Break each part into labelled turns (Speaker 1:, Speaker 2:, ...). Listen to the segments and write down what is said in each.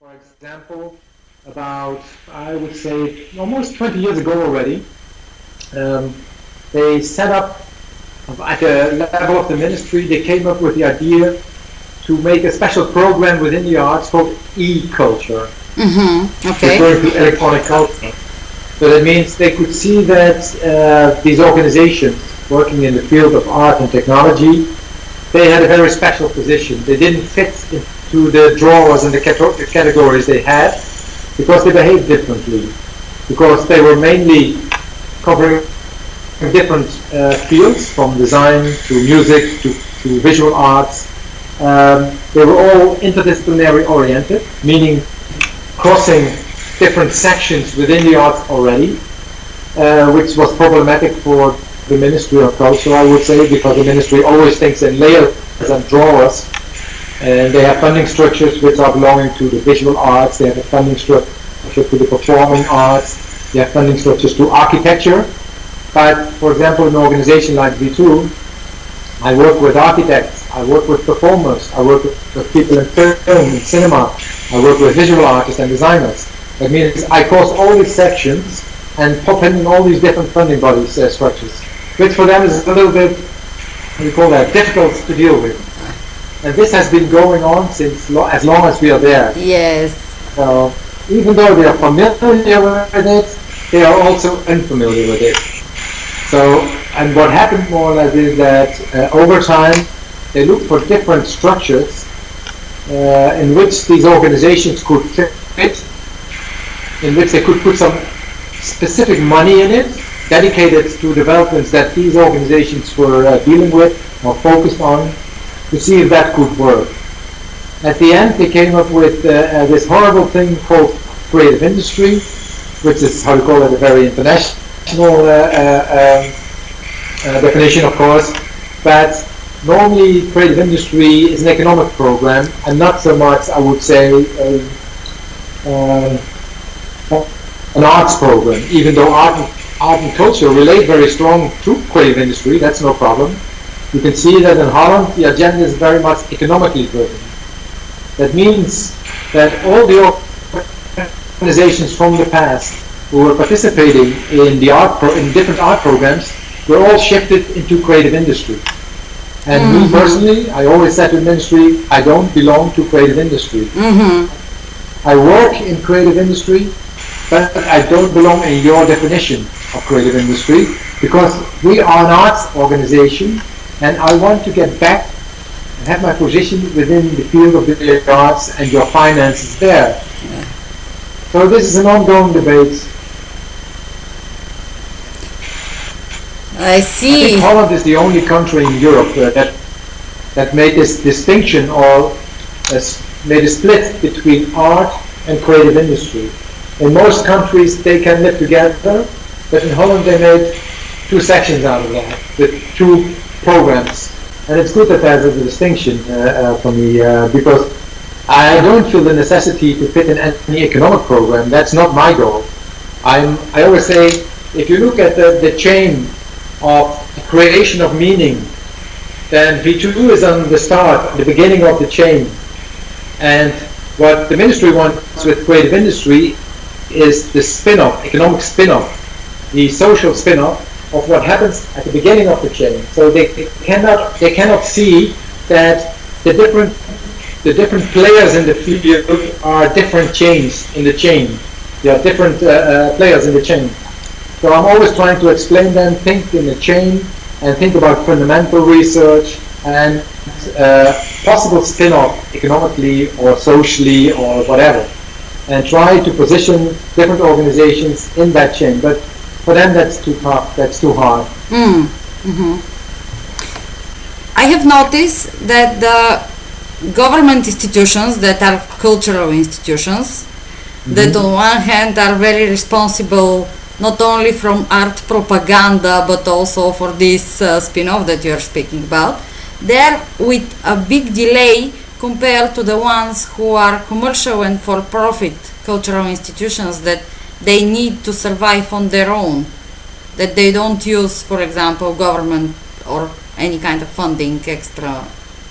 Speaker 1: For example, about, I would say, almost 20 years ago already, they set up at the level of the ministry, they came up with the idea to make a special program within the arts called e-culture,
Speaker 2: Okay.
Speaker 1: referring to electronic culture. So that means they could see that these organizations working in the field of art and technology, they had a very special position. They didn't fit into the drawers and the categories they had because they behaved differently, because they were mainly covering different fields, from design to music to visual arts. They were all interdisciplinary oriented, meaning crossing different sections within the arts already, which was problematic for the Ministry of Culture, I would say, because the ministry always thinks in layers and drawers, and they have funding structures which are belonging to the visual arts, they have a funding structure to the performing arts, they have funding structures to architecture. But, for example, an organization like V2, I work with architects, I work with performers, I work with people in film and cinema, I work with visual artists and designers. That means I cross all these sections and pop in all these different funding bodies structures, which for them is a little bit, what do you call that, difficult to deal with. And this has been going on since as long as we are there.
Speaker 2: Yes.
Speaker 1: So even though they are familiar with it, they are also unfamiliar with it. So, and what happened more or less is that over time they looked for different structures in which these organizations could fit, in which they could put some specific money in it, dedicated to developments that these organizations were dealing with or focused on, to see if that could work. At the end, they came up with this horrible thing called creative industry, which is, how to call it, a very international definition, of course. But normally, creative industry is an economic program, and not so much, I would say, an arts program. Even though art and culture relate very strong to creative industry, that's no problem. You can see that in Holland, the agenda is very much economically driven. That means that all the organizations from the past who were participating in the in different art programs were all shifted into creative industry. And me personally, I always said to the ministry, I don't belong to creative industry. I work in creative industry, but I don't belong in your definition of creative industry, because we are an arts organization, and I want to get back and have my position within the field of the arts and your finances there.
Speaker 2: Yeah.
Speaker 1: So this is an ongoing debate.
Speaker 2: I
Speaker 1: I
Speaker 2: see.
Speaker 1: think Holland is the only country in Europe that made this distinction, or made a split between art and creative industry. In most countries they can live together, but in Holland they made two sections out of that, with two programs. And it's good that there's a distinction for me, because I don't feel the necessity to fit in any economic program. That's not my goal. I always say, if you look at the chain of creation of meaning, then V2 is on the start, the beginning of the chain. And what the ministry wants with creative industry is the spin-off, economic spin-off, the social spin-off of what happens at the beginning of the chain. So they cannot see that the different players in the field are different chains in the chain. There are different players in the chain. So I'm always trying to explain them, think in the chain, and think about fundamental research and possible spin-off economically or socially or whatever, and try to position different organizations in that chain. But for them that's too tough, that's too hard.
Speaker 2: I have noticed that the government institutions that are cultural institutions, that on one hand are very responsible not only from art propaganda but also for this spin-off that you're speaking about, they're with a big delay compared to the ones who are commercial and for-profit cultural institutions that they need to survive on their own, that they don't use, for example, government or any kind of funding, extra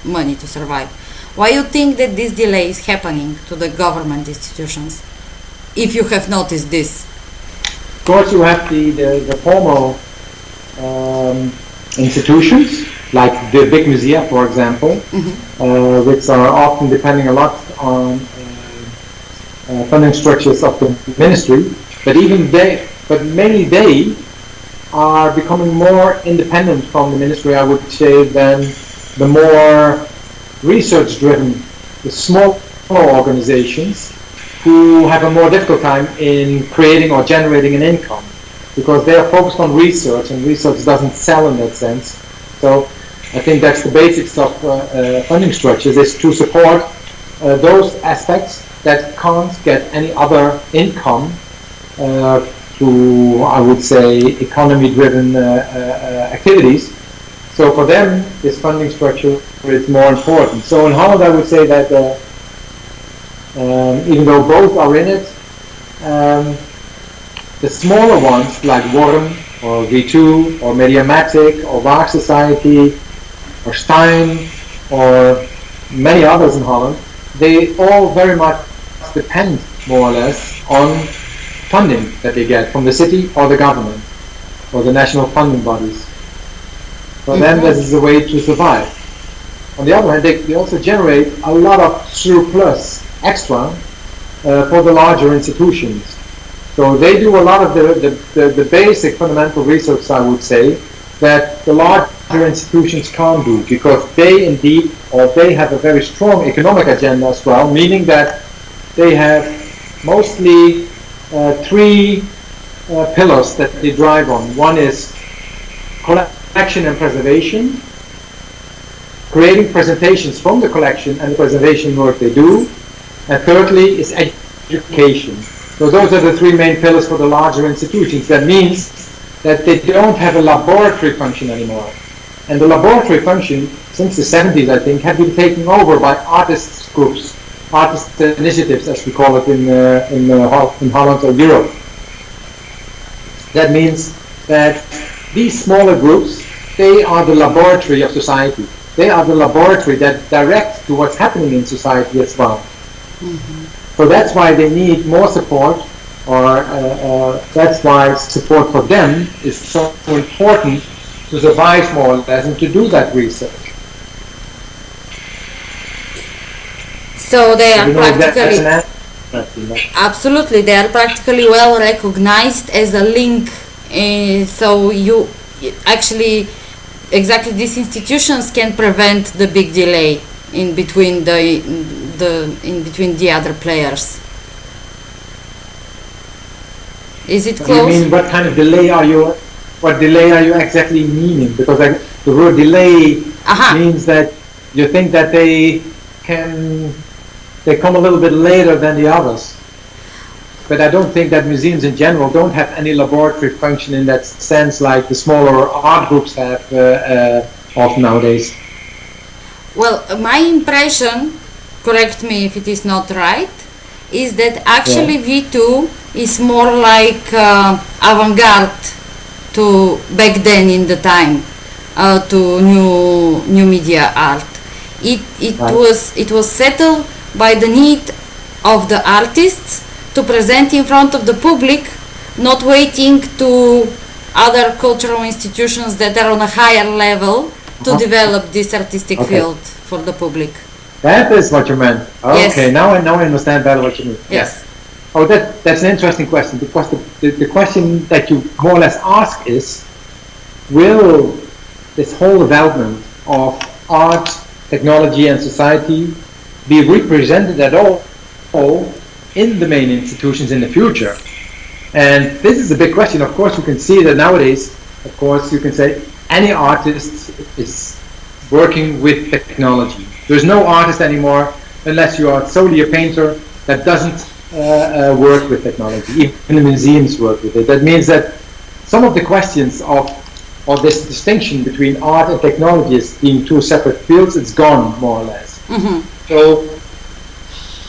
Speaker 2: money to survive. Why you think that this delay is happening to the government institutions? If you have noticed this.
Speaker 1: Of course, you have the formal institutions, like the big museum, for example, which are often depending a lot on funding structures of the ministry. But mainly they are becoming more independent from the ministry, I would say, than the more research-driven, the smaller organizations who have a more difficult time in creating or generating an income, because they are focused on research, and research doesn't sell in that sense. So I think that's the basics of funding structures, is to support those aspects that can't get any other income through, I would say, economy-driven activities. So for them, this funding structure is more important. So in Holland, I would say that even though both are in it, the smaller ones like Worm or V2 or Mediamatic or Waag Society or Stein or many others in Holland, they all very much depend more or less on funding that they get from the city or the government or the national funding bodies. For them, this is a way to survive. On the other hand, they also generate a lot of surplus extra for the larger institutions. So they do a lot of the basic fundamental research, I would say, that the larger institutions can't do, because they indeed, or they have a very strong economic agenda as well, meaning that they have mostly three pillars that they drive on. One is collection and preservation, creating presentations from the collection and the preservation work they do, and thirdly is education. So those are the three main pillars for the larger institutions. That means that they don't have a laboratory function anymore. And the laboratory function, since the 70s I think, have been taken over by artists groups, artist initiatives as we call it in Holland or Europe. That means that these smaller groups, they are the laboratory of society. They are the laboratory that direct to what's happening in society as well. So that's why they need more support, or that's why support for them is so important to survive more or less and to do that research.
Speaker 2: So they are practically, absolutely, they are practically well recognized as a link. So you actually, exactly, these institutions can prevent the big delay in between the other players. Is it close?
Speaker 1: You mean what kind of delay are you? What delay are you exactly meaning? Because the word delay means that you think that they come a little bit later than the others. But I don't think that museums in general don't have any laboratory function in that sense, like the smaller art groups have of nowadays.
Speaker 2: Well, my impression, correct me if it is not right, is that actually V2 is more like avant-garde to back then in the time, to new media art. It was settled by the need of the artists to present in front of the public, not waiting to other cultural institutions that are on a higher level to develop this artistic field for the public.
Speaker 1: That is what you meant. Okay,
Speaker 2: Yes.
Speaker 1: now I understand better what you mean.
Speaker 2: Yes.
Speaker 1: Oh, that's an interesting question, because the question that you more or less ask is, will this whole development of art, technology and society be represented at all in the main institutions in the future? And this is a big question. Of course, you can see that nowadays, of course, you can say any artist is working with technology. There's no artist anymore, unless you are solely a painter, that doesn't work with technology. Even the museums work with it. That means that some of the questions of this distinction between art and technology as being two separate fields, it's gone more or less. So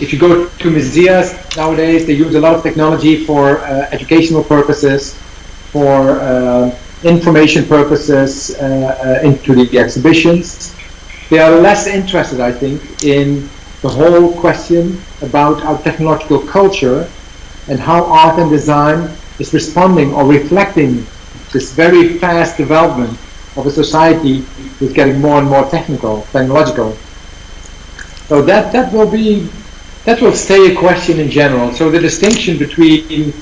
Speaker 1: if you go to museums nowadays, they use a lot of technology for educational purposes, for information purposes into the exhibitions. they are less interested, I think, in the whole question about our technological culture and how art and design is responding or reflecting this very fast development of a society that's getting more and more technological. So that will stay a question in general. So the distinction between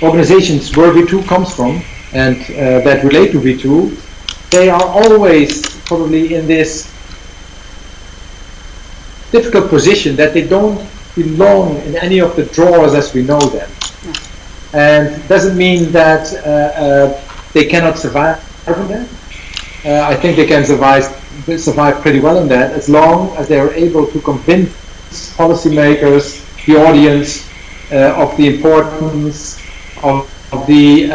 Speaker 1: organizations where V2 comes from and that relate to V2, they are always probably in this difficult position that they don't belong in any of the drawers as we know them. And doesn't mean that they cannot survive in that. I think they can survive pretty well in that, as long as they are able to convince policymakers, the audience, of the importance of the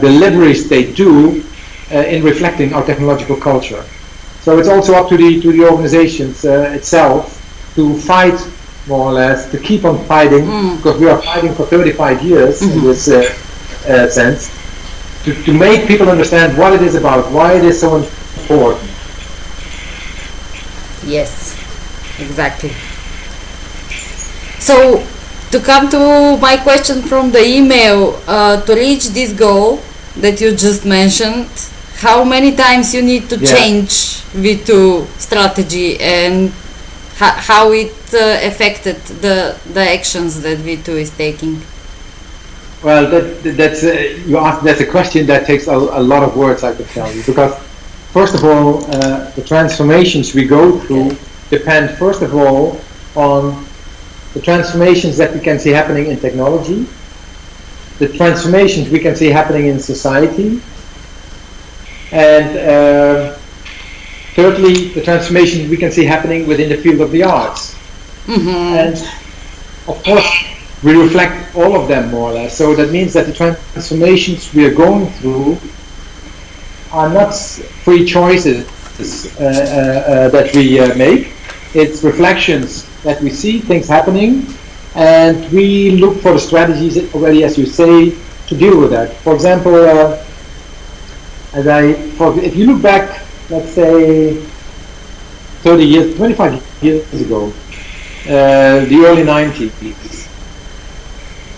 Speaker 1: deliveries they do in reflecting our technological culture. So it's also up to the organizations itself to fight, more or less, to keep on fighting, because we are fighting for 35 years in this sense, to make people understand what it is about, why it is so important.
Speaker 2: Yes, exactly. So, to come to my question from the email, to reach this goal that you just mentioned, how many times you need to change V2 strategy and how it affected the actions that V2 is taking?
Speaker 1: Well, that's a question that takes a lot of words, I could tell you, because first of all, the transformations we go through depend first of all on the transformations that we can see happening in technology, the transformations we can see happening in society, and thirdly, the transformations we can see happening within the field of the arts. And of course, we reflect all of them more or less. So that means that the transformations we are going through are not free choices that we make. It's reflections that we see things happening, and we look for the strategies already, as you say, to deal with that. For example, if you look back, let's say 30 years, 25 years ago, the early 90s,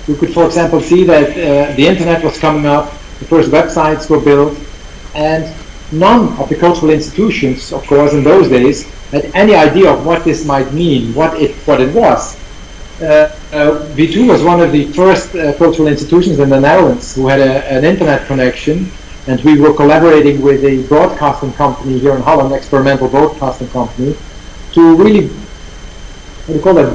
Speaker 1: you could, for example, see that the internet was coming up, the first websites were built, and none of the cultural institutions, of course, in those days, had any idea of what this might mean, what it was. V2 was one of the first cultural institutions in the Netherlands who had an internet connection, and we were collaborating with a broadcasting company here in Holland, experimental broadcasting company, to really,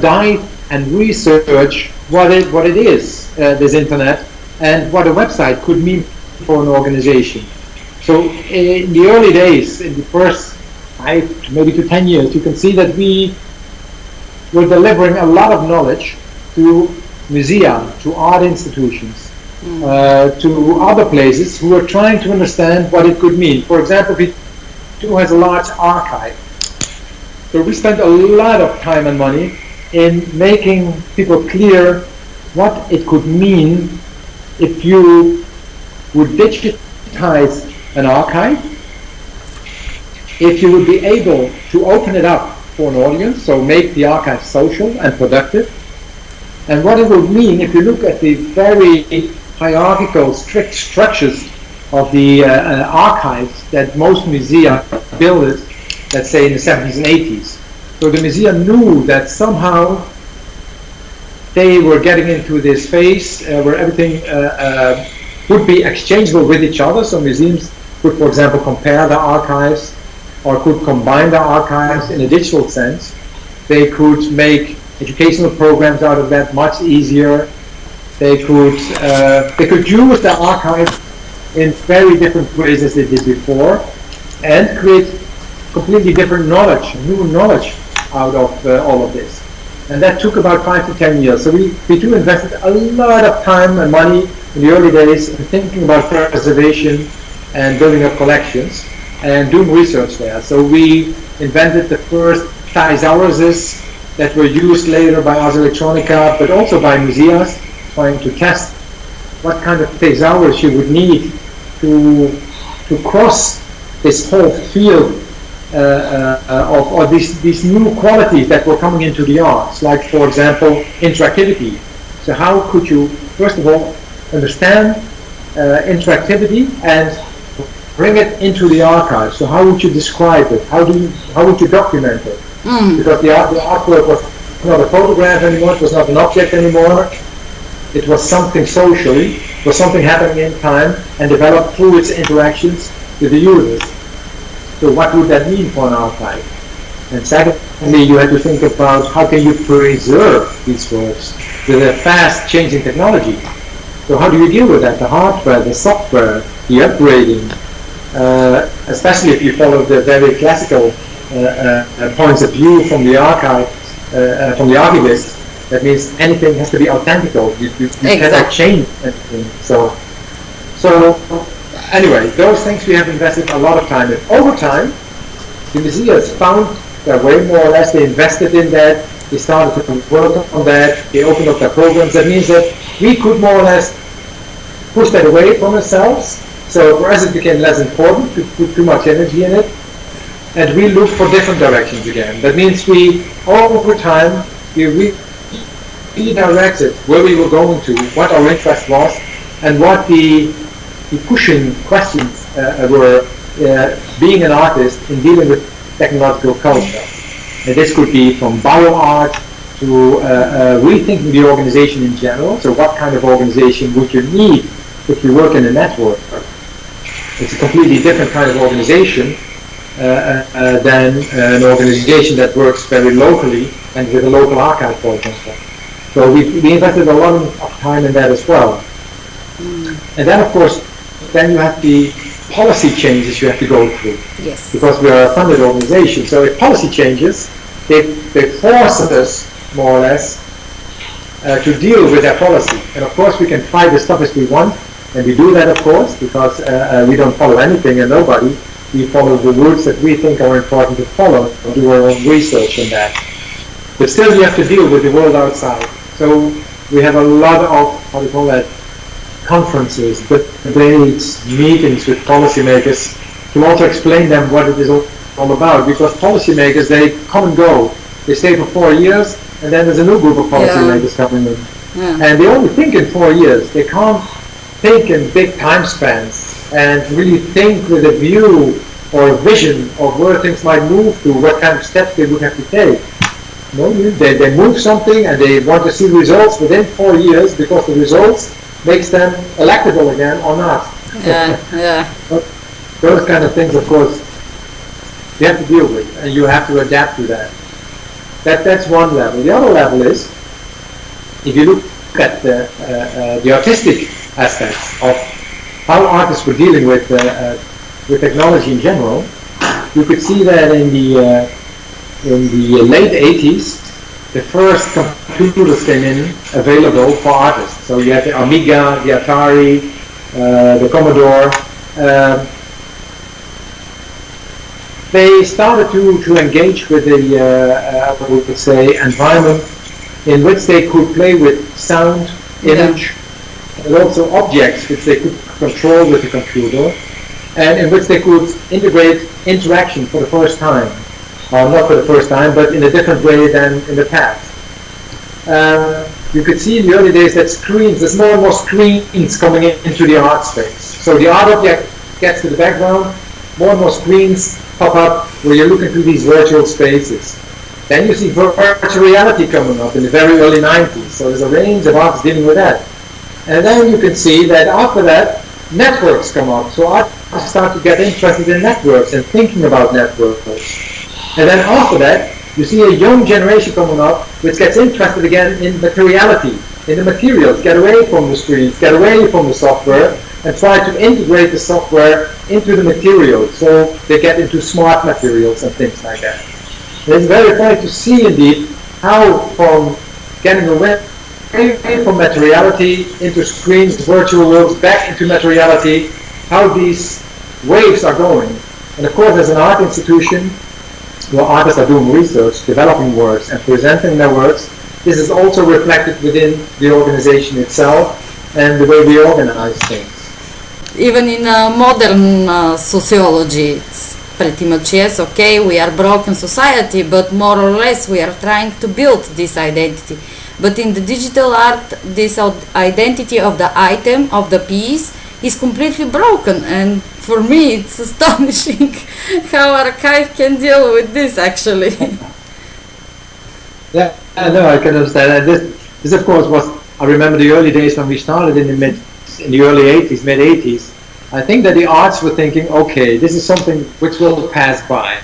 Speaker 1: dive and research what it is, this internet, and what a website could mean for an organization. So in the early days, in the first 5 maybe to 10 years, you can see that we were delivering a lot of knowledge to musea, to art institutions, to other places who were trying to understand what it could mean. For example, V2 has a large archive. So we spent a lot of time and money in making people clear what it could mean if you would digitize an archive, if you would be able to open it up for an audience, so make the archive social and productive, and what it would mean if you look at the very hierarchical, strict structures of the archives that most musea built, let's say in the 70s and 80s. So the musea knew that somehow they were getting into this phase where everything would be exchangeable with each other. So museums could, for example, compare their archives or could combine their archives in a digital sense. They could make educational programs out of that much easier. They could use their archive in very different ways as they did before, and create completely different knowledge, new knowledge out of all of this. And that took about 5 to 10 years. So we do invested a lot of time and money in the early days in thinking about preservation and building up collections and doing research there. So we invented the first thesauruses that were used later by Ars Electronica, but also by museas, trying to test what kind of thesaurus you would need to cross this whole field of these new qualities that were coming into the arts, like, for example, interactivity. So how could you, first of all, understand interactivity and bring it into the archive? So how would you describe it? How would you document it? Because the artwork was not a photograph anymore, it was not an object anymore, it was something socially, it was something happening in time and developed through its interactions with the users. So what would that mean for an archive? And secondly, you have to think about how can you preserve these works with a fast changing technology. So how do you deal with that? The hardware, the software, the upgrading, especially if you follow the very classical points of view from the archive, from the archivist. That means anything has to be authentical. You cannot change anything. So anyway, those things we have invested a lot of time in. Over time, the museums found their way more or less. They invested in that. They started to work on that. They opened up their programs. That means that we could more or less push that away from ourselves. So for us it became less important to put too much energy in it. And we looked for different directions again. That means we, over time, we redirected where we were going to, what our interest was, and what the pushing questions were being an artist in dealing with technological culture. And this could be from bioart to rethinking the organization in general. So what kind of organization would you need if you work in a network? It's a completely different kind of organization than an organization that works very locally and with a local archive, for example. So we invested a lot of time in that as well. And then, of course, then you have the policy changes you have to go through.
Speaker 2: Yes.
Speaker 1: Because we are a funded organization. So if policy changes, they force us, more or less, to deal with that policy. And of course, we can fight as tough as we want, and we do that, of course, because we don't follow anything and nobody. We follow the routes that we think are important to follow, and do our own research on that. But still, you have to deal with the world outside. So we have a lot of, how do you call that, conferences, debates, meetings with policymakers to also explain them what it is all about. Because policymakers, they come and go. They stay for 4 years, and then there's a new group of policymakers coming in. Yeah. And they only think in 4 years. They can't think in big time spans and really think with a view or a vision of where things might move to, what kind of steps they would have to take. No, they move something and they want to see results within 4 years because the results makes them electable again or not. But those kind of things, of course, you have to deal with and you have to adapt to that. That's one level. The other level is, if you look at the artistic aspects of how artists were dealing with technology in general, you could see that in the late 80s, the first computers came in available for artists. So you had the Amiga, the Atari, the Commodore. They started to engage with the, we could say, environment in which they could play with sound, image, and also objects which they could control with the computer, and in which they could integrate interaction for the first time. Not for the first time, but in a different way than in the past. You could see in the early days that there's more and more screens coming into the art space. So the art object gets to the background, more and more screens pop up where you're looking through these virtual spaces. Then you see virtual reality coming up in the very early 90s. So there's a range of artists dealing with that. And then you can see that after that, networks come up. So artists start to get interested in networks and thinking about networks. And then after that, you see a young generation coming up which gets interested again in materiality, in the materials, get away from the screens, get away from the software, and try to integrate the software into the materials. So they get into smart materials and things like that. And it's very funny to see indeed how from getting away from materiality into screens, virtual worlds, back into materiality, how these waves are going. And of course, as an art institution, where artists are doing research, developing works, and presenting their works, this is also reflected within the organization itself and the way we organize things.
Speaker 2: even in modern sociology, it's pretty much yes, okay, we are broken society, but more or less we are trying to build this identity. But in the digital art, this identity of the item, of the piece, is completely broken, and for me it's astonishing how archive can deal with this actually.
Speaker 1: Yeah, no, I can understand. And this of course was, I remember the early days when we started in the early 80s, mid 80s. I think that the arts were thinking, okay, this is something which will pass by.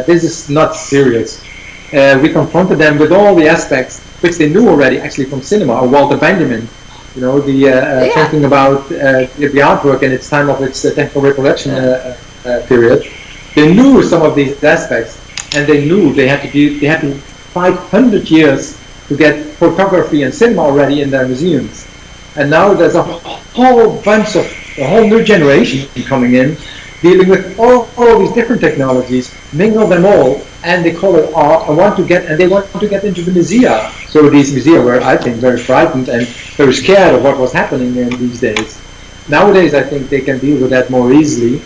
Speaker 1: This is not serious. We confronted them with all the aspects which they knew already, actually from cinema, or Walter Benjamin, thinking about the artwork in its time of its technical reproduction period. They knew some of these aspects, and they knew they had to 500 years to get photography and cinema already in their museums. And now there's a whole new generation coming in, dealing with all these different technologies, mingle them all, and they call it art. They want to get into the musea. So these musea were, I think, very frightened and very scared of what was happening in these days. Nowadays, I think they can deal with that more easily,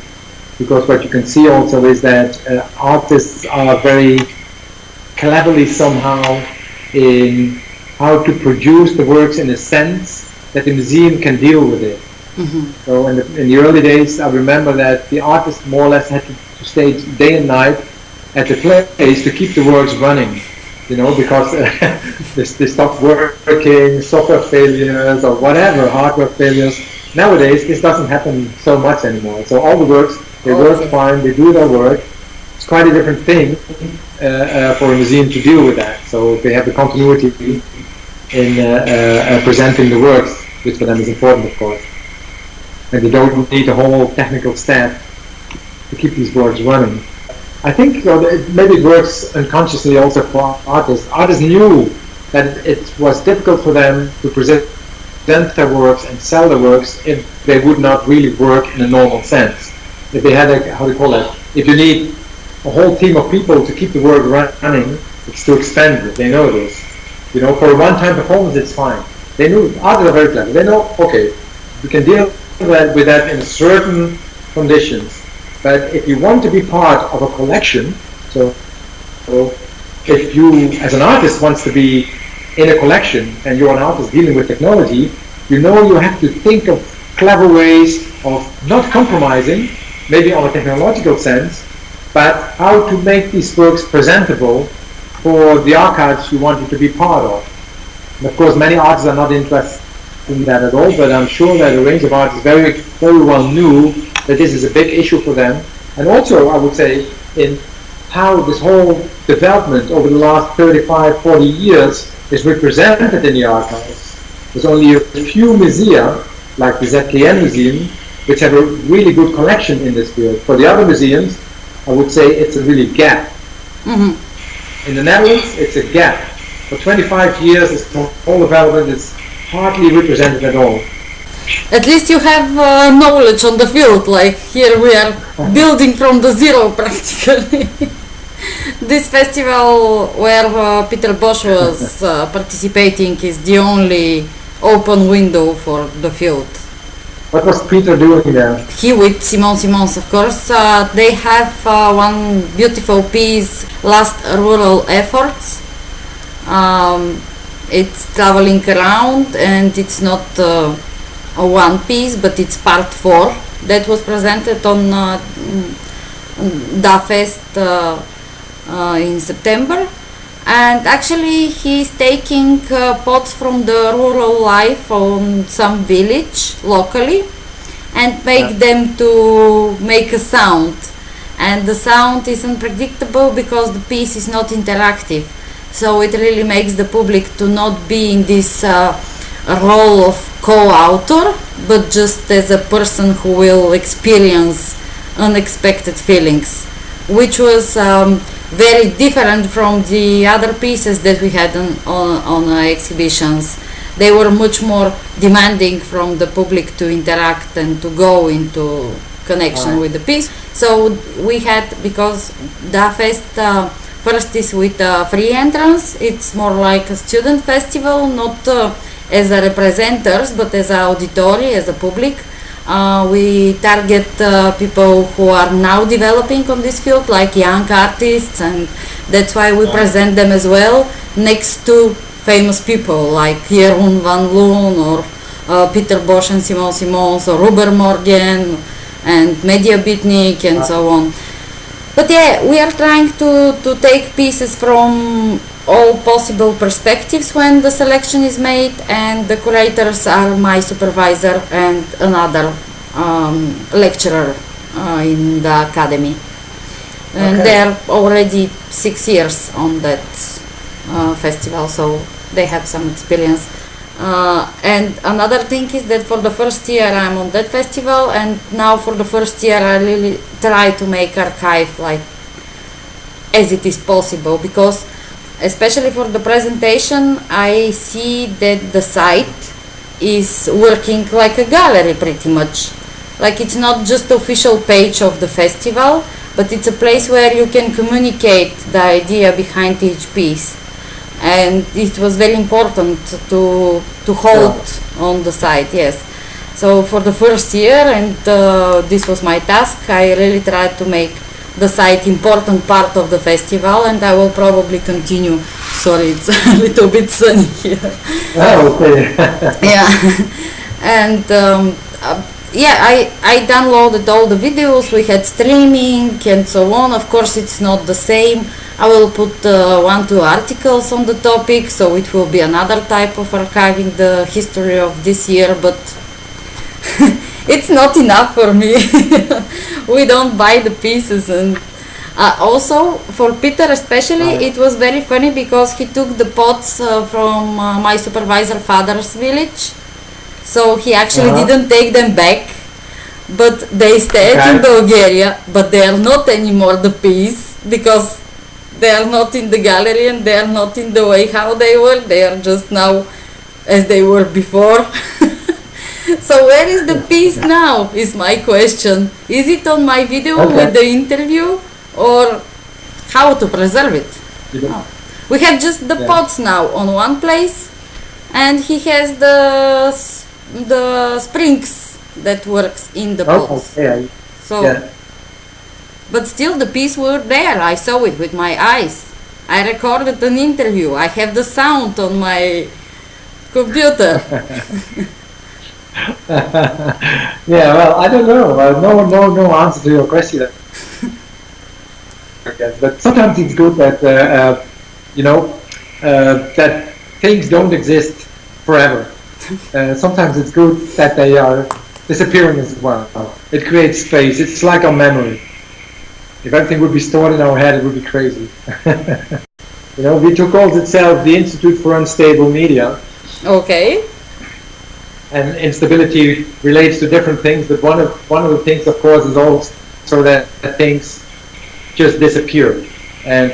Speaker 1: because what you can see also is that artists are very cleverly somehow in how to produce the works in a sense that the museum can deal with it. Mm-hmm. So in the early days, I remember that the artist more or less had to stay day and night at the place to keep the works running, because they stopped working, software failures or whatever, hardware failures. Nowadays, this doesn't happen so much anymore. So all the works, they work fine, they do their work. It's quite a different thing for a museum to deal with that. So they have the continuity in presenting the works, which for them is important, of course. And they don't need a whole technical staff to keep these works running. I think maybe it works unconsciously also for artists. Artists knew that it was difficult for them to present their works and sell their works if they would not really work in a normal sense. If they had if you need a whole team of people to keep the work running, it's too expensive. They know this. For a one-time performance, it's fine. They knew, artists are very clever. They know, okay, we can deal with that in certain conditions. But if you want to be part of a collection, so if you, as an artist, wants to be in a collection and you're an artist dealing with technology, you have to think of clever ways of not compromising, maybe on a technological sense, but how to make these works presentable for the archives you want to be part of. And of course, many artists are not interested in that at all, but I'm sure that a range of artists very, very well knew that this is a big issue for them. And also, I would say, in how this whole development over the last 35, 40 years is represented in the archives. There's only a few musea, like the ZKN Museum, which have a really good collection in this field. For the other museums, I would say it's a really gap. Mm-hmm. In the Netherlands, it's a gap. For 25 years, this whole development is hardly represented at all.
Speaker 2: At least you have knowledge on the field, like here we are building from the zero practically. This festival where Peter Bosch was participating is the only open window for the field.
Speaker 1: What was Peter doing there?
Speaker 2: He with Simon Simons, of course. They have one beautiful piece, Last Rural Efforts. It's traveling around, and it's not a one piece, but it's part 4 that was presented on DAFest in September. And actually he's taking pots from the rural life on some village locally and make them to make a sound. And the sound is unpredictable because the piece is not interactive. So it really makes the public to not be in this role of co-author, but just as a person who will experience unexpected feelings, which was very different from the other pieces that we had on exhibitions. They were much more demanding from the public to interact and to go into connection with the piece. So we had, because DAFest first is with free entrance, it's more like a student festival, not as a representatives, but as an auditory, as a public. We target people who are now developing on this field, like young artists, and that's why we present them as well next to famous people like Jeroen van Loon or Peter Bosch and Simon Simons or Ruber Morgan and Media Bitnik and so on. But yeah, we are trying to take pieces from all possible perspectives when the selection is made, and the curators are my supervisor and another lecturer in the academy. And they're already 6 years on that festival, so they have some experience. And another thing is that for the first year I'm on that festival, and now for the first year I really try to make archive like as it is possible, because especially for the presentation I see that the site is working like a gallery pretty much. Like it's not just the official page of the festival, but it's a place where you can communicate the idea behind each piece. And it was very important to hold on the site, yes. So for the first year, and this was my task, I really tried to make the site important part of the festival, and I will probably continue. Sorry, it's a little bit sunny here.
Speaker 1: Oh, okay.
Speaker 2: Yeah, and yeah, I downloaded all the videos. We had streaming and so on. Of course, it's not the same. I will put 1-2 articles on the topic, so it will be another type of archiving the history of this year, but it's not enough for me. We don't buy the pieces. And also for Peter especially, it was very funny because he took the pots from my supervisor father's village, so he actually didn't take them back, but they stayed in Bulgaria, but they are not anymore the piece, because they are not in the gallery and they are not in the way how they were. They are just now as they were before. So where is the piece now is my question. Is it on my video with the interview, or how to preserve it? We have just the pots now on one place, and he has the springs that works in the pots. So but still the piece were there. I saw it with my eyes. I recorded an interview. I have the sound on my computer.
Speaker 1: Yeah, well, I don't know. No answer to your question. But sometimes it's good that that things don't exist forever. Sometimes it's good that they are disappearing as well. It creates space. It's like our memory. If everything would be stored in our head, it would be crazy. Vito calls itself the Institute for Unstable Media.
Speaker 2: Okay.
Speaker 1: And instability relates to different things, but one of the things, of course, is also that things just disappear, and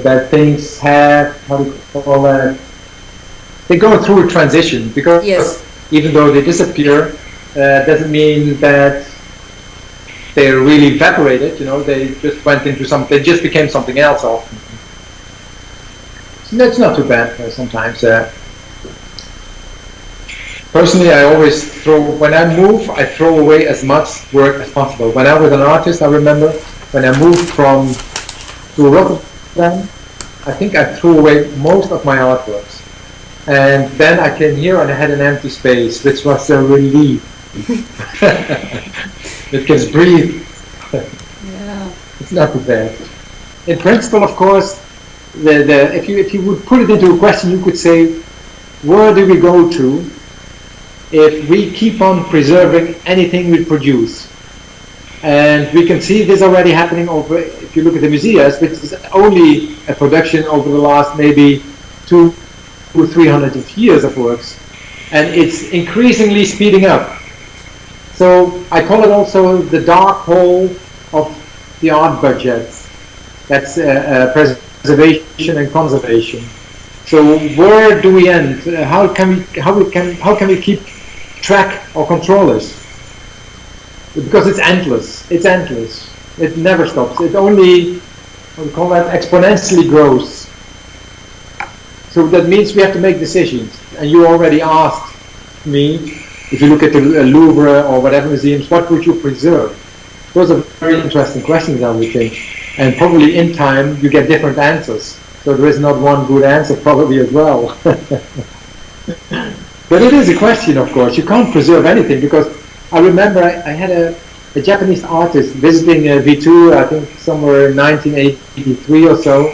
Speaker 1: that things have, how do you call that? They go through a transition, because even though they disappear, doesn't mean that they're really evaporated. They just went into they just became something else often. So that's not too bad sometimes. Personally, I always when I move, I throw away as much work as possible. When I was an artist, I remember when I moved to Rotterdam, I think I threw away most of my artworks. And then I came here and I had an empty space, which was a relief. It can breathe.
Speaker 2: Yeah.
Speaker 1: It's not too bad. In principle, of course, if you would put it into a question, you could say, where do we go to if we keep on preserving anything we produce? And we can see this already happening if you look at the museums, which is only a production over the last maybe 200 or 300 years of works, and it's increasingly speeding up. So I call it also the dark hole of the art budgets. That's preservation and conservation. So where do we end? How can we keep track or control this? Because it's endless. It's endless. It never stops. It only, we call that, exponentially grows. So that means we have to make decisions. And you already asked me if you look at the Louvre or whatever museums, what would you preserve? Those are very interesting questions, I would think. And probably in time you get different answers. So there is not one good answer probably as well. But it is a question, of course. You can't preserve anything, because I remember I had a Japanese artist visiting V2, I think somewhere in 1983 or so.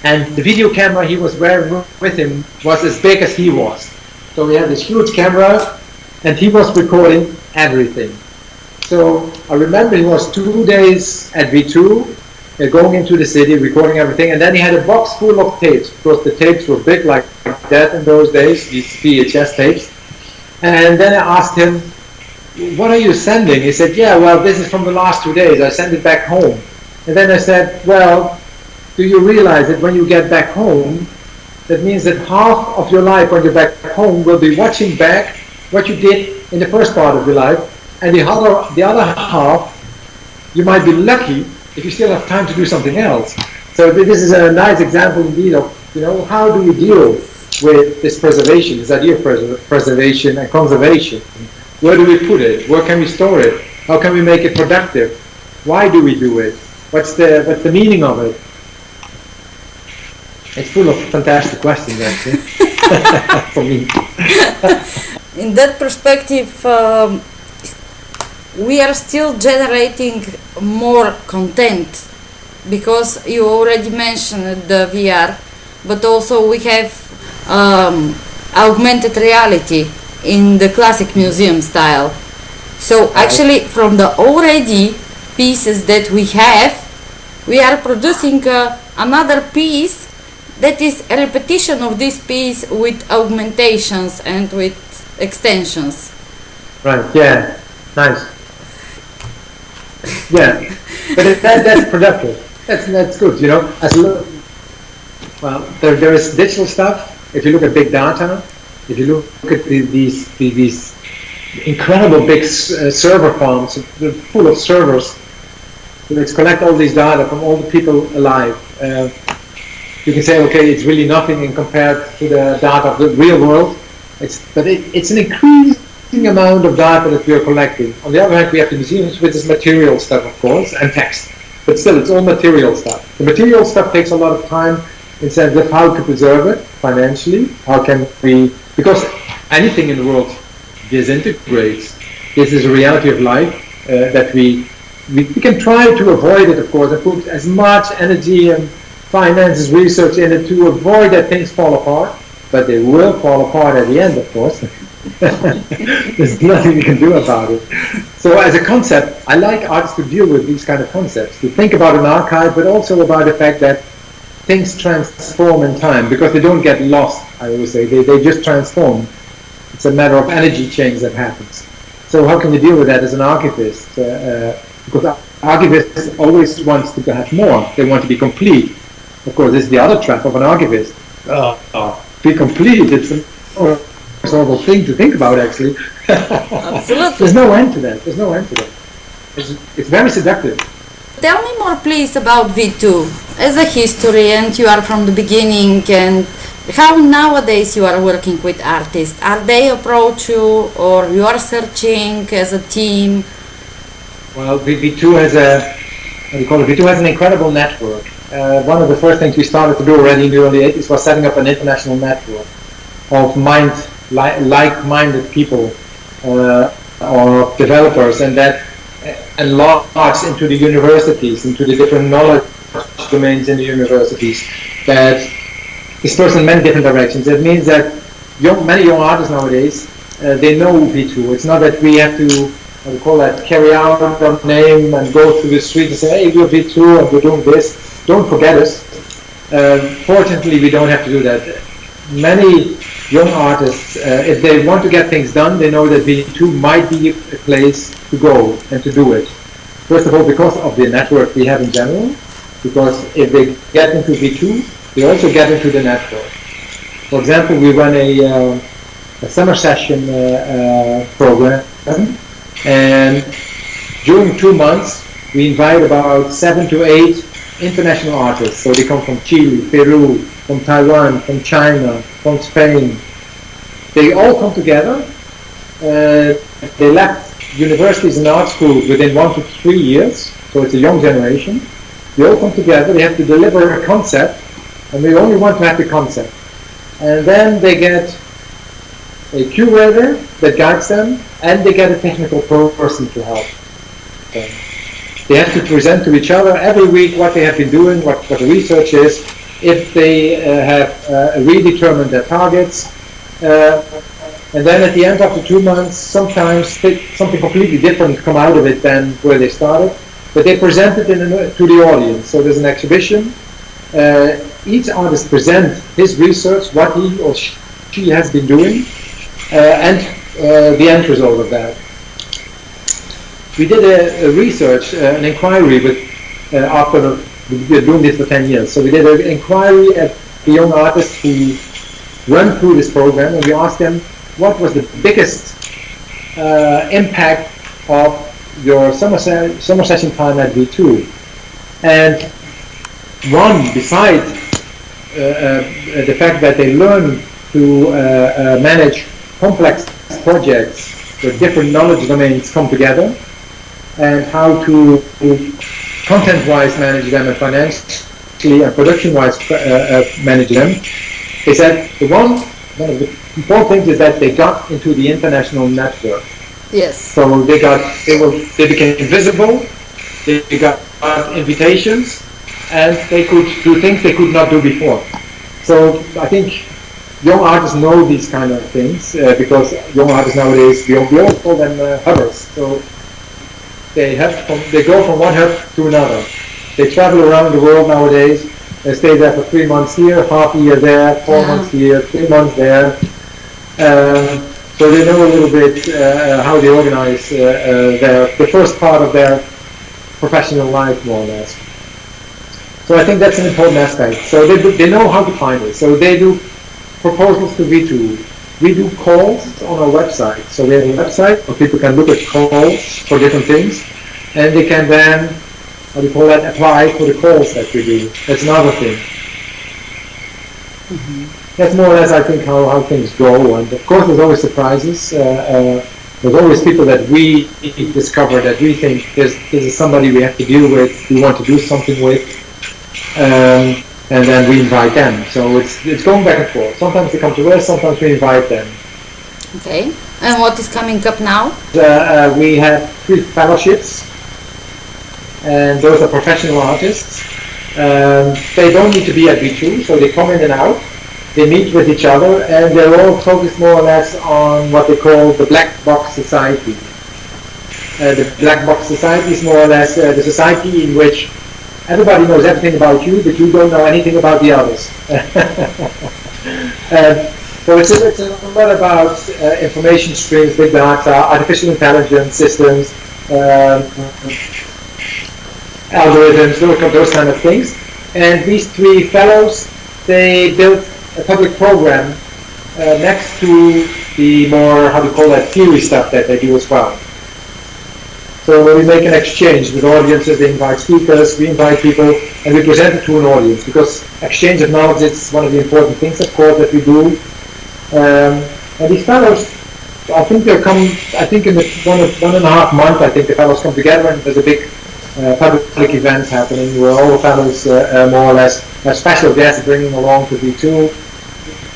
Speaker 1: And the video camera he was wearing with him was as big as he was. So we had this huge camera, and he was recording everything. So I remember he was 2 days at V2, going into the city, recording everything, and then he had a box full of tapes, because the tapes were big like that in those days, these VHS tapes. And then I asked him, what are you sending? He said, yeah, well, this is from the last 2 days, I sent it back home. And then I said, well, do you realize that when you get back home, that means that half of your life when you're back home will be watching back what you did in the first part of your life, and the other half, you might be lucky if you still have time to do something else. So this is a nice example indeed of, how do we deal with this preservation, this idea of preservation and conservation. Where do we put it? Where can we store it? How can we make it productive? Why do we do it? What's the meaning of it? It's full of fantastic questions, actually, for me.
Speaker 2: In that perspective, we are still generating more content, because you already mentioned the VR, but also we have augmented reality in the classic museum style. So actually, from the already pieces that we have, we are producing another piece that is a repetition of this piece with augmentations and with extensions.
Speaker 1: Right, yeah, nice. Yeah, but that's productive. That's good, well, there is digital stuff. If you look at big data, if you look at these incredible big server farms, they're full of servers, let's collect all these data from all the people alive. You can say, okay, it's really nothing in compared to the data of the real world. It's an increasing amount of data that we are collecting. On the other hand, we have the museums, which is material stuff, of course, and text. But still, it's all material stuff. The material stuff takes a lot of time in sense of how to preserve it financially. How can we? Because anything in the world disintegrates. This is a reality of life that we can try to avoid it, of course, and put as much energy and finances, research in it to avoid that things fall apart, but they will fall apart at the end, of course. There's nothing you can do about it. So as a concept, I like artists to deal with these kind of concepts, to think about an archive, but also about the fact that things transform in time, because they don't get lost, I always say, they just transform. It's a matter of energy change that happens. So how can you deal with that as an archivist? Because archivists always want to have more, they want to be complete. Of course, this is the other trap of an archivist. Be complete, it's a horrible thing to think about, actually.
Speaker 2: Absolutely.
Speaker 1: There's no end to that. It's very seductive.
Speaker 2: Tell me more, please, about V2 as a history, and you are from the beginning, and how nowadays you are working with artists. Are they approach you, or you are searching as a team?
Speaker 1: Well, V2 has V2 has an incredible network. One of the first things we started to do already in the early 80s was setting up an international network of like-minded people or developers, and that enlarged into the universities, into the different knowledge domains in the universities, that dispersed in many different directions. It means that many young artists nowadays, they know V2. It's not that we have to, carry out our name and go through the street and say, hey, we're V2 and we're doing this. Don't forget us. Fortunately, we don't have to do that. Many young artists, if they want to get things done, they know that V2 might be a place to go and to do it. First of all, because of the network we have in general, because if they get into V2, they also get into the network. For example, we run a summer session program, and during 2 months, we invite about 7 to 8 international artists. So they come from Chile, Peru, from Taiwan, from China, from Spain. They all come together they left universities and art schools within 1 to 3 years, so it's a young generation. They all come together, they have to deliver a concept, and we only want to have the concept. And then they get a curator that guides them, and they get a technical person to help them. They have to present to each other every week what they have been doing, what the research is, if they have redetermined their targets, and then at the end, after 2 months, sometimes something completely different come out of it than where they started, but they present it to the audience. So there's an exhibition. Each artist presents his research, what he or she has been doing, and the end result of that. We did a research, an inquiry with after we're doing this for 10 years. So we did an inquiry at the young artists who went through this program, and we asked them what was the biggest impact of your summer session time at V2. And one, besides the fact that they learn to manage complex projects where different knowledge domains come together, and how to content-wise manage them and financially and production-wise manage them, is that one of the important things is that they got into the international network.
Speaker 2: Yes.
Speaker 1: So they became visible, they got invitations, and they could do things they could not do before. So I think young artists know these kind of things because young artists nowadays, we all call them hubbers. So they go from one hub to another. They travel around the world nowadays. They stay there for 3 months here, half a year there, 4 months here, 3 months there. So they know a little bit how they organize the first part of their professional life, more or less. So I think that's an important aspect. So they know how to find it. So they do proposals to V2. We do calls on our website. So we have a website where people can look at calls for different things, and they can then, apply for the calls that we do. That's another thing. Mm-hmm. That's more or less, I think, how things go. And of course, there's always surprises. There's always people that we discover that we think this is somebody we have to deal with, we want to do something with. And then we invite them. So it's going back and forth. Sometimes they come to us, sometimes we invite them.
Speaker 2: Okay. And what is coming up now?
Speaker 1: We have 3 fellowships, and those are professional artists. They don't need to be at V2, so they come in and out. They meet with each other, and they're all focused more or less on what they call the Black Box Society. The Black Box Society is more or less the society in which everybody knows everything about you, but you don't know anything about the others. So it's a lot about information streams, big data, artificial intelligence systems, algorithms, those kind of things. And these 3 fellows, they built a public program next to the more, theory stuff that they do as well. So we make an exchange with audiences, they invite speakers, we invite people, and we present it to an audience, because exchange of knowledge is one of the important things, of course, that we do. And these fellows, I think they'll come, in the 1.5 months, I think the fellows come together, and there's a big public event happening where all the fellows more or less have special guests bringing along to V2,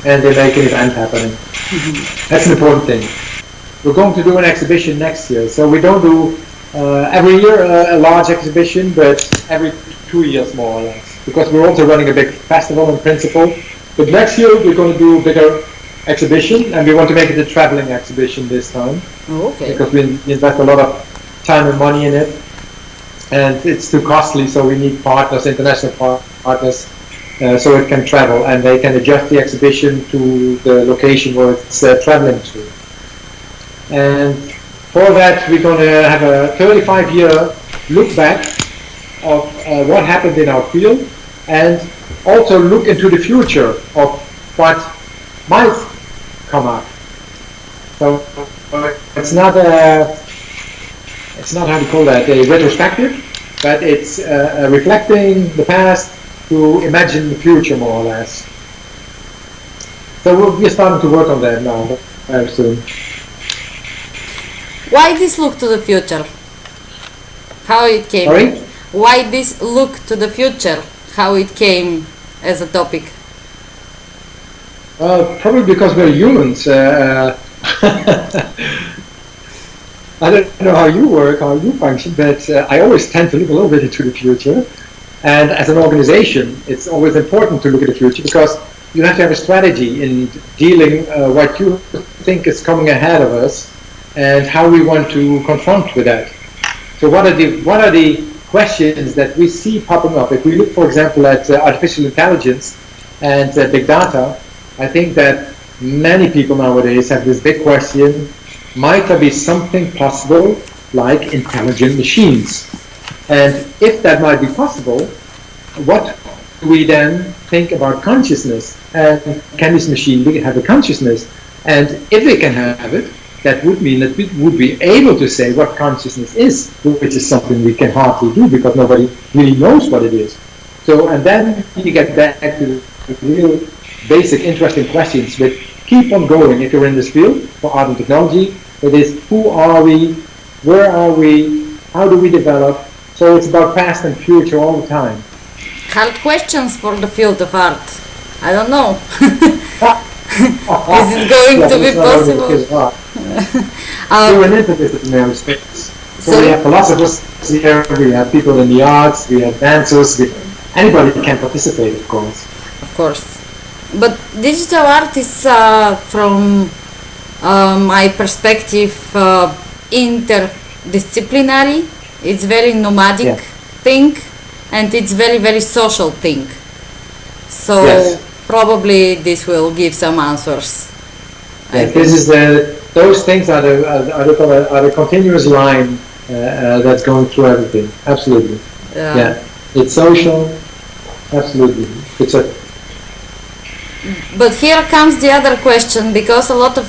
Speaker 1: and they make an event happening. Mm-hmm. That's an important thing. We're going to do an exhibition next year, so we don't do every year a large exhibition, but every 2 years more or less, because we're also running a big festival in principle. But next year we're going to do a bigger exhibition, and we want to make it a traveling exhibition this time.
Speaker 2: Oh, okay.
Speaker 1: Because we invest a lot of time and money in it, and it's too costly, so we need partners, international partners, so it can travel, and they can adjust the exhibition to the location where it's traveling to. And for that, we're going to have a 35-year look back of what happened in our field, and also look into the future of what might come up. So it's not a retrospective, but it's reflecting the past to imagine the future, more or less. So we're starting to work on that now, very soon.
Speaker 2: Why this look to the future? How it came?
Speaker 1: Sorry?
Speaker 2: Why this look to the future? How it came as a topic?
Speaker 1: Probably because we're humans. I don't know how you work, how you function, but I always tend to look a little bit into the future. And as an organization, it's always important to look at the future because you have to have a strategy in dealing what you think is coming ahead of us and how we want to confront with that. So what are the questions that we see popping up? If we look, for example, at artificial intelligence and big data, I think that many people nowadays have this big question: might there be something possible like intelligent machines? And if that might be possible, what do we then think about consciousness? And can this machine have a consciousness? And if it can have it, that would mean that we would be able to say what consciousness is, which is something we can hardly do because nobody really knows what it is. So, and then you get back to the real basic interesting questions that keep on going if you're in this field for art and technology. It is, who are we, where are we, how do we develop? So it's about past and future all the time.
Speaker 2: Hard questions for the field of art. I don't know. Is it going to be possible?
Speaker 1: We're an interdisciplinary space. So we have philosophers here, we have people in the arts, we have dancers, anybody can participate, of course.
Speaker 2: Of course. But digital art is, from my perspective, interdisciplinary. It's very nomadic thing, and it's very social thing. So probably this will give some answers.
Speaker 1: Yes, this is those things are the continuous line that's going through everything. Absolutely. Yeah. It's social. Absolutely. It's a.
Speaker 2: But here comes the other question, because a lot of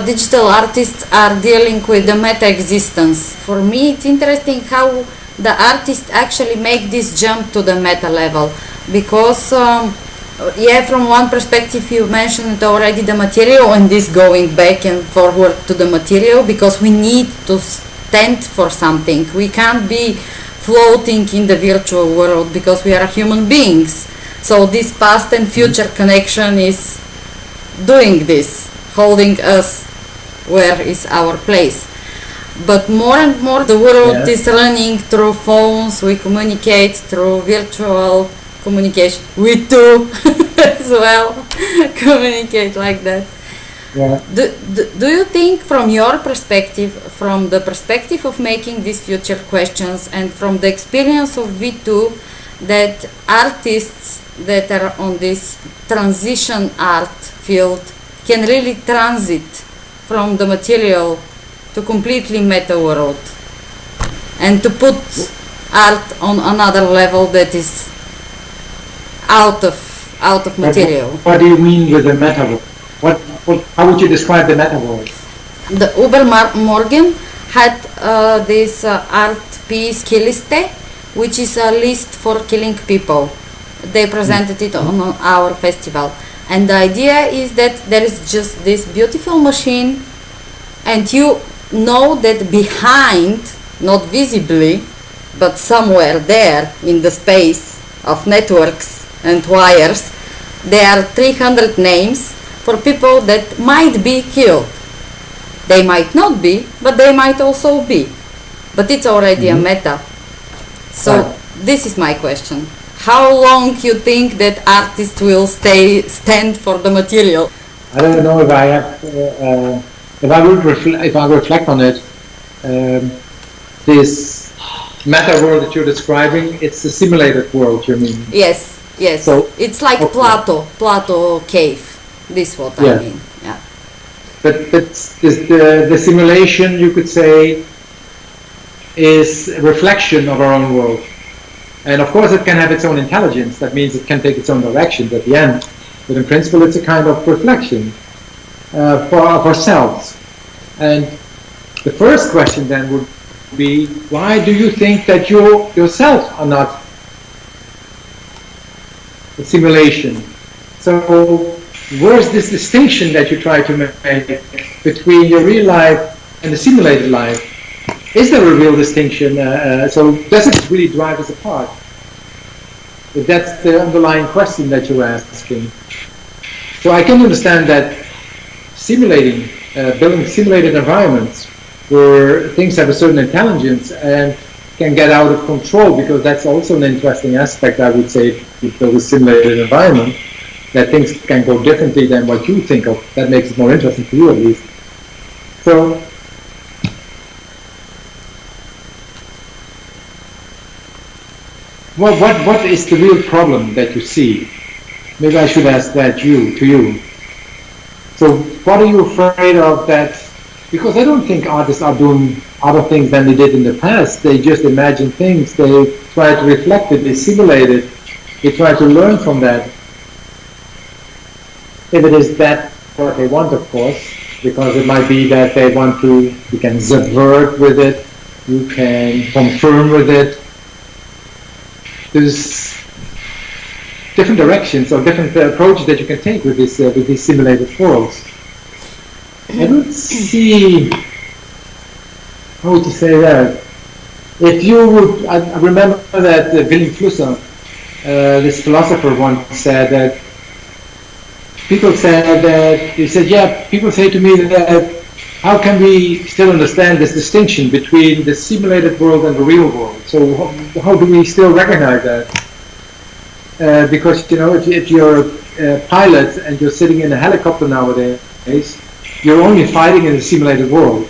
Speaker 2: digital artists are dealing with the meta existence. For me, it's interesting how the artists actually make this jump to the meta level, because from one perspective you mentioned already the material, and this going back and forward to the material, because we need to stand for something. We can't be floating in the virtual world because we are human beings. So this past and future connection is doing this, holding us where is our place. But more and more the world is running through phones. We communicate through virtual communication. We too as well communicate like that.
Speaker 1: Yeah.
Speaker 2: Do you think, from your perspective, from the perspective of making these future questions and from the experience of V2, that artists that are on this transition art field can really transit from the material to completely meta world and to put art on another level that is out of material?
Speaker 1: What do you mean with the meta world? How would you describe the meta world?
Speaker 2: The Morgan had this art piece Killiste, which is a list for killing people. They presented it on our festival, and the idea is that there is just this beautiful machine, and you know that behind, not visibly, but somewhere there in the space of networks and wires, there are 300 names for people that might be killed. They might not be, but they might also be. But it's already a meta. So this is my question. How long you think that artists will stand for the material?
Speaker 1: I don't know if I have, if I reflect on it, this meta world that you're describing, it's a simulated world, you mean?
Speaker 2: Yes. So it's like Plato cave. This is what I mean. Yeah.
Speaker 1: But the simulation, you could say, is a reflection of our own world. And of course it can have its own intelligence. That means it can take its own directions at the end. But in principle it's a kind of reflection of ourselves. And the first question then would be, why do you think that you yourself are not a simulation? So where's this distinction that you try to make between your real life and the simulated life, is there a real distinction? So does it really drive us apart? If that's the underlying question that you're asking. So I can understand that simulating, building simulated environments where things have a certain intelligence and can get out of control, because that's also an interesting aspect, I would say, to build a simulated environment, that things can go differently than what you think of. That makes it more interesting for you, at least. So, well, what is the real problem that you see? Maybe I should ask that to you. So what are you afraid of that? Because I don't think artists are doing other things than they did in the past. They just imagine things, they try to reflect it, they simulate it, they try to learn from that. If it is that what they want, of course, because it might be that they want to, you can subvert with it, you can confirm with it. There's different directions or different approaches that you can take with these simulated worlds. I don't see how to say that. If you would, I remember that Willem Flusser, this philosopher, once said that people said that, he said, yeah, people say to me that how can we still understand this distinction between the simulated world and the real world? So how do we still recognize that? Because, you know, if you're a pilot and you're sitting in a helicopter nowadays, you're only fighting in a simulated world.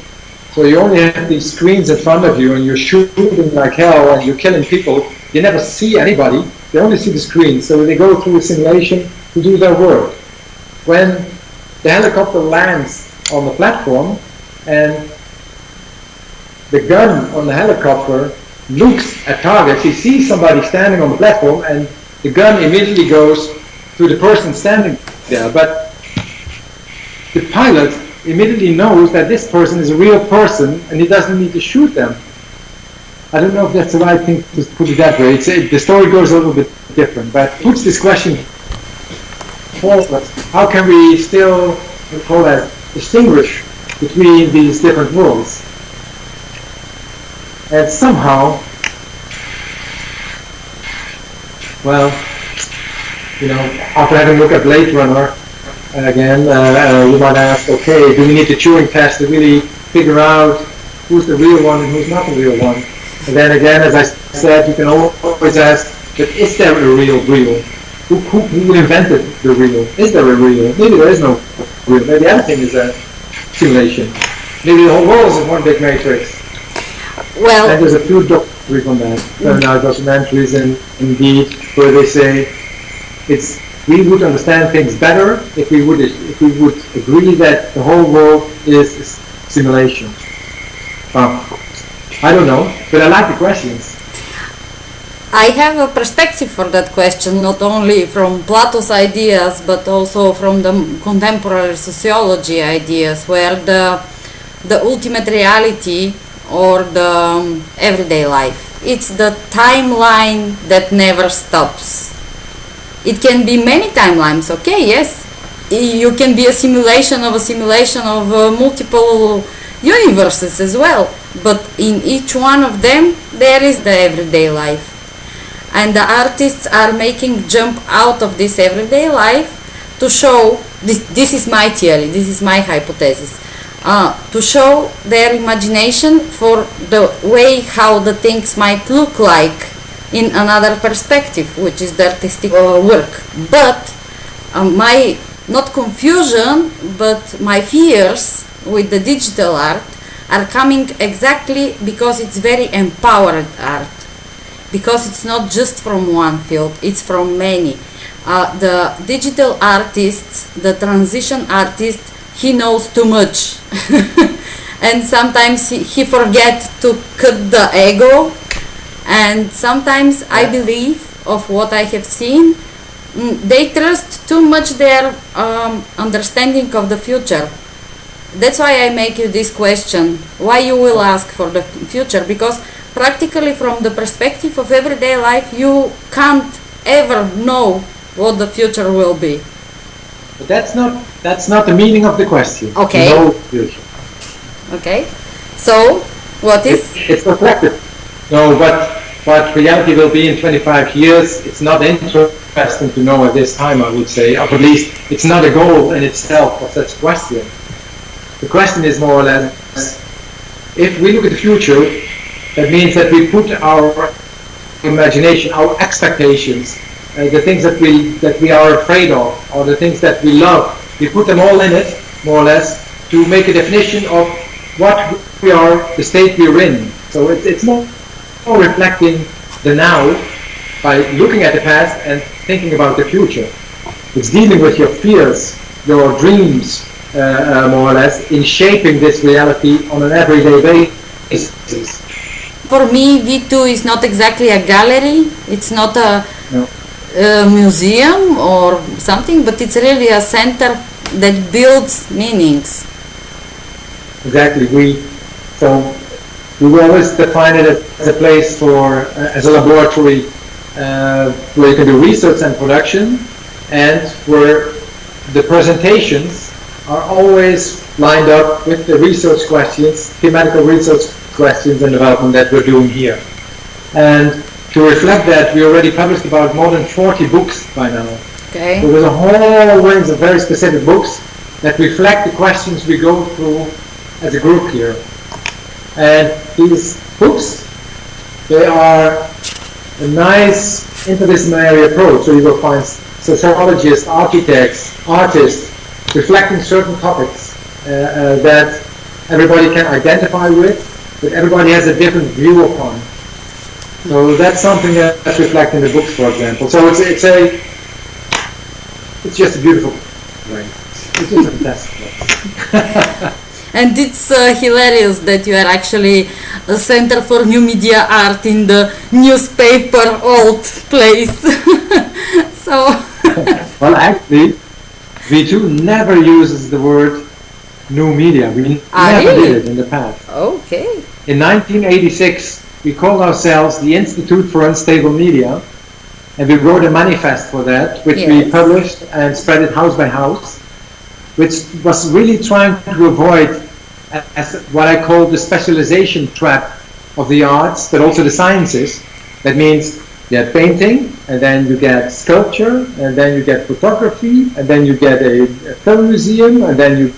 Speaker 1: So you only have these screens in front of you and you're shooting like hell and you're killing people. They never see anybody. They only see the screens. So they go through a simulation to do their work. When the helicopter lands on the platform and the gun on the helicopter looks at targets, he sees somebody standing on the platform and the gun immediately goes to the person standing there. But the pilot immediately knows that this person is a real person and he doesn't need to shoot them. I don't know if that's the right thing to put it that way. The story goes a little bit different, but puts this question forward. How can we still, we call that, distinguish between these different worlds? And somehow, well, you know, after having a look at Blade Runner, again, you might ask, okay, do we need the Turing test to really figure out who's the real one and who's not the real one? And then again, as I said, you can always ask, but is there a real? Who invented the real? Is there a real? Maybe there is no real. Maybe everything is a simulation. Maybe the whole world is one big matrix.
Speaker 2: Well,
Speaker 1: and there's a few documentaries on that. There are now documentaries, indeed, where they say we would understand things better if we would agree that the whole world is a simulation. I don't know, but I like the questions.
Speaker 2: I have a perspective for that question, not only from Plato's ideas, but also from the contemporary sociology ideas, where the ultimate reality or the everyday life, it's the timeline that never stops. It can be many timelines, okay, yes. You can be a simulation of multiple universes as well, but in each one of them there is the everyday life. And the artists are making jump out of this everyday life to show, this is my theory, this is my hypothesis, to show their imagination for the way how the things might look like in another perspective, which is the artistic work. But my, not confusion, but my fears with the digital art are coming exactly because it's very empowered art. Because it's not just from one field, it's from many. The digital artists, the transition artist, he knows too much. And sometimes he forgets to cut the ego. And sometimes I believe, of what I have seen, they trust too much their understanding of the future. That's why I make you this question, why you will ask for the future, because practically from the perspective of everyday life, you can't ever know what the future will be.
Speaker 1: But that's not the meaning of the question.
Speaker 2: Okay.
Speaker 1: No future.
Speaker 2: Okay. So, what is?
Speaker 1: It's reflected. No, but reality will be in 25 years. It's not interesting to know at this time, I would say, or at least it's not a goal in itself of such question. The question is more or less, if we look at the future, that means that we put our imagination, our expectations, the things that we are afraid of, or the things that we love, we put them all in it, more or less, to make a definition of what we are, the state we're in. So it's more reflecting the now by looking at the past and thinking about the future. It's dealing with your fears, your dreams, more or less, in shaping this reality on an everyday basis.
Speaker 2: For me, V2 is not exactly a gallery. It's not a museum or something, but it's really a center that builds meanings.
Speaker 1: Exactly. We will always define it as a place for, as a laboratory where you can do research and production, and where the presentations are always lined up with the research questions, thematical research questions and development that we're doing here. And to reflect that, we already published about more than 40 books by now.
Speaker 2: Okay.
Speaker 1: So there's a whole range of very specific books that reflect the questions we go through as a group here. And these books, they are a nice interdisciplinary approach. So you will find sociologists, architects, artists, reflecting certain topics that everybody can identify with, but everybody has a different view upon. So that's something that's reflected in the books, for example. So it's just a beautiful place. It's just a fantastic place.
Speaker 2: And it's hilarious that you are actually a center for new media art in the newspaper old place. So.
Speaker 1: Well, actually, V2 never uses the word new media. We never
Speaker 2: really?
Speaker 1: did it in the past.
Speaker 2: Okay.
Speaker 1: In 1986, we called ourselves the Institute for Unstable Media, and we wrote a manifest for that, which we published and spread it house by house, which was really trying to avoid as what I call the specialization trap of the arts, but also the sciences. That means you get painting, and then you get sculpture, and then you get photography, and then you get a film museum, and then you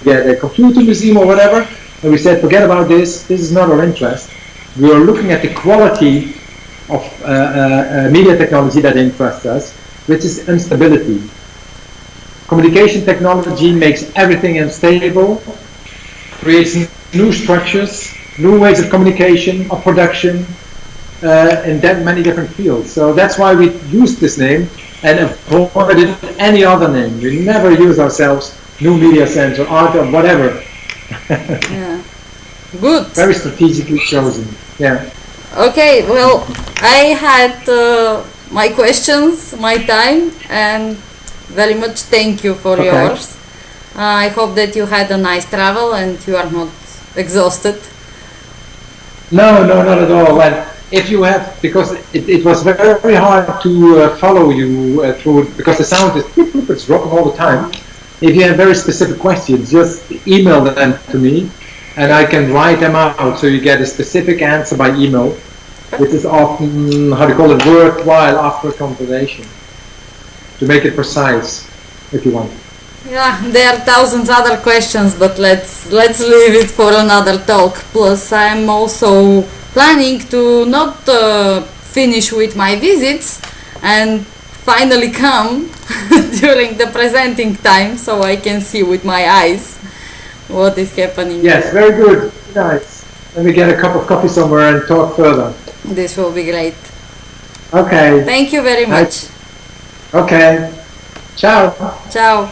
Speaker 1: get a computer museum or whatever. And we said, forget about this. This is not our interest. We are looking at the quality of media technology that interests us, which is instability. Communication technology makes everything unstable, creates new structures, new ways of communication, of production, in that many different fields. So that's why we used this name and avoided any other name. We never use ourselves New Media Center, art or whatever.
Speaker 2: Yeah. Good.
Speaker 1: Very strategically chosen. Yeah.
Speaker 2: Okay, well, I had my questions, my time, and very much thank you for yours. I hope that you had a nice travel and you are not exhausted.
Speaker 1: No, not at all. And if you have, because it was very, very hard to follow you through, because the sound is it's dropping all the time. If you have very specific questions, just email them to me, and I can write them out so you get a specific answer by email, which is often, how to call it, worthwhile after a conversation, to make it precise, if you want.
Speaker 2: Yeah, there are thousands other questions, but let's leave it for another talk. Plus, I'm also planning to not finish with my visits and finally come during the presenting time, so I can see with my eyes what is happening.
Speaker 1: Yes, very good. Nice. Let me get a cup of coffee somewhere and talk further.
Speaker 2: This will be great.
Speaker 1: Okay.
Speaker 2: Thank you very much.
Speaker 1: Okay. Ciao.
Speaker 2: Ciao.